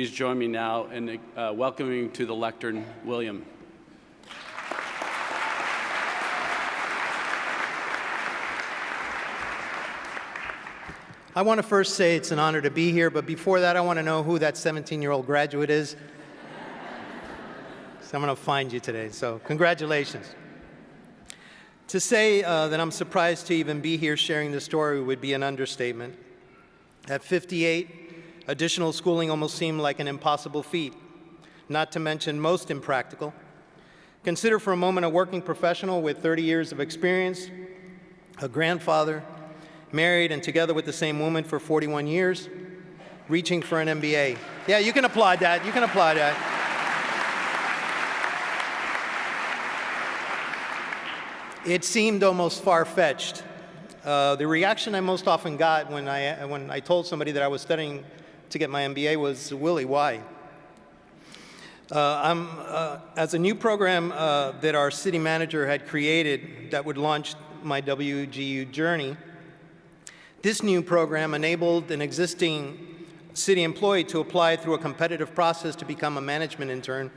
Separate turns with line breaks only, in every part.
please join me now in welcoming to the lectern William.
I want to first say it's an honor to be here, but before that, I want to know who that 17-year-old graduate is. So I'm going to find you today, so congratulations. To say that I'm surprised to even be here sharing this story would be an understatement. At 58, additional schooling almost seemed like an impossible feat, not to mention most impractical. Consider for a moment a working professional with 30 years of experience, a grandfather, married and together with the same woman for 41 years, reaching for an MBA. Yeah, you can applaud that. You can applaud that. It seemed almost far-fetched. The reaction I most often got when I told somebody that I was studying to get my MBA was, Willie, why? As a new program that our city manager had created that would launch my WGU journey, this new program enabled an existing city employee to apply through a competitive process to become a management intern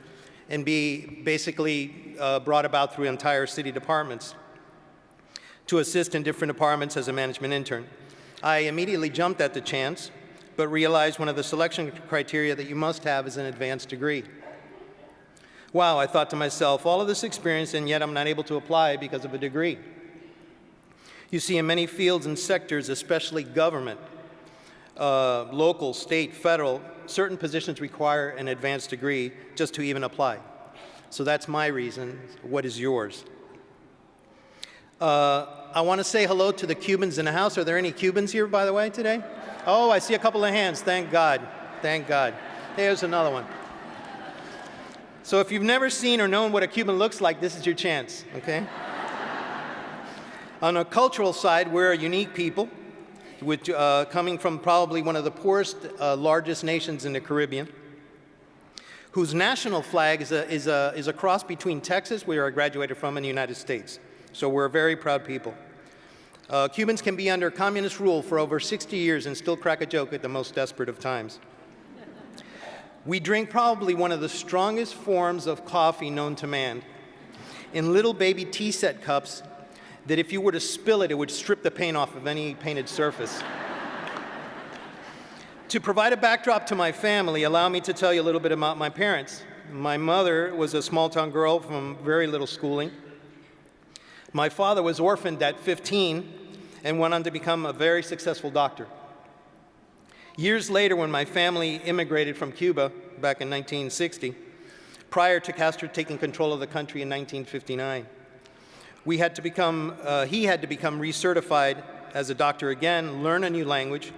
and be basically brought about through entire city departments to assist in different departments as a management intern. I immediately jumped at the chance, but realized one of the selection criteria that you must have is an advanced degree. Wow, I thought to myself, all of this experience and yet I'm not able to apply because of a degree. You see, in many fields and sectors, especially government, local, state, federal, certain positions require an advanced degree just to even apply. So that's my reason. What is yours? I want to say hello to the Cubans in the house. Are there any Cubans here, by the way, today? Oh, I see a couple of hands. Thank God. Thank God. There's another one. So if you've never seen or known what a Cuban looks like, this is your chance, okay? On a cultural side, we're a unique people, which, coming from probably one of the poorest, largest nations in the Caribbean, whose national flag is a cross between Texas, where I graduated from, and the United States. So we're a very proud people. Cubans can be under communist rule for over 60 years and still crack a joke at the most desperate of times. We drink probably one of the strongest forms of coffee known to man, in little baby tea set cups that if you were to spill it, it would strip the paint off of any painted surface. To provide a backdrop to my family, allow me to tell you a little bit about my parents. My mother was a small-town girl from very little schooling. My father was orphaned at 15 and went on to become a very successful doctor. Years later, when my family immigrated from Cuba back in 1960, prior to Castro taking control of the country in 1959, he had to become recertified as a doctor again, learn a new language,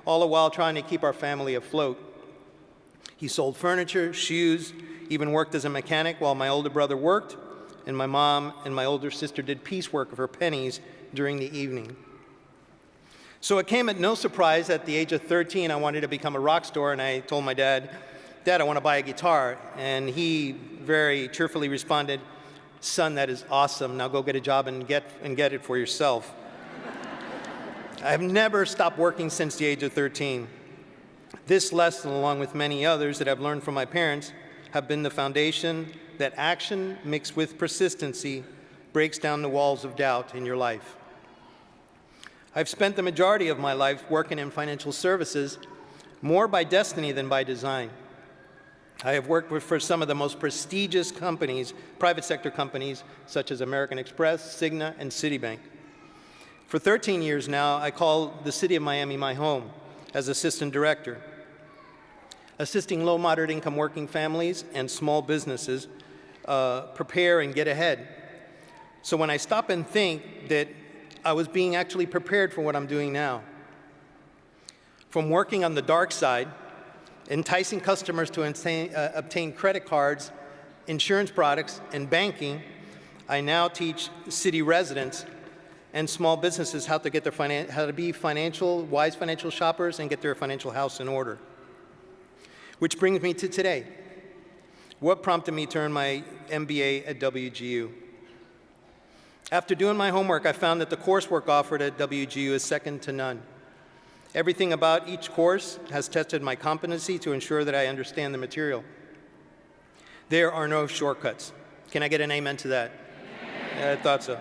all the while trying to keep our family afloat. He sold furniture, shoes, even worked as a mechanic while my older brother worked, and my mom and my older sister did piecework of her pennies during the evening. So it came at no surprise at the age of 13 I wanted to become a rock star, and I told my dad, "Dad, I want to buy a guitar." And he very cheerfully responded, "Son, that is awesome. Now go get a job and get it for yourself." I've never stopped working since the age of 13. This lesson, along with many others that I've learned from my parents, have been the foundation that action mixed with persistency breaks down the walls of doubt in your life. I've spent the majority of my life working in financial services, more by destiny than by design. I have worked for some of the most prestigious companies, private sector companies, such as American Express, Cigna, and Citibank. For 13 years now, I call the city of Miami my home as assistant director, assisting low, moderate income working families and small businesses prepare and get ahead. So when I stop and think that I was being actually prepared for what I'm doing now, from working on the dark side, enticing customers to obtain credit cards, insurance products, and banking, I now teach city residents and small businesses how to be wise financial shoppers and get their financial house in order. Which brings me to today. What prompted me to earn my MBA at WGU? After doing my homework, I found that the coursework offered at WGU is second to none. Everything about each course has tested my competency to ensure that I understand the material. There are no shortcuts. Can I get an amen to that? I thought so.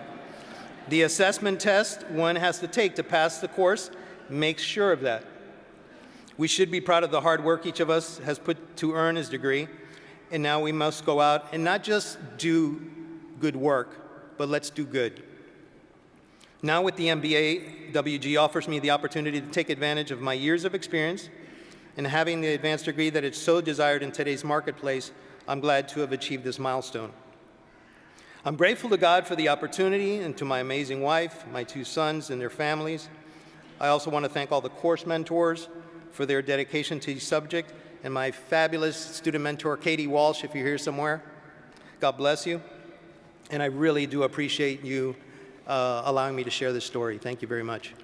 The assessment test one has to take to pass the course makes sure of that. We should be proud of the hard work each of us has put to earn his degree, and now we must go out and not just do good work, but let's do good. Now with the MBA, WGU offers me the opportunity to take advantage of my years of experience, and having the advanced degree that is so desired in today's marketplace, I'm glad to have achieved this milestone. I'm grateful to God for the opportunity and to my amazing wife, my 2 sons, and their families. I also want to thank all the course mentors for their dedication to the subject, and my fabulous student mentor, Katie Walsh, if you're here somewhere. God bless you. And I really do appreciate you allowing me to share this story. Thank you very much.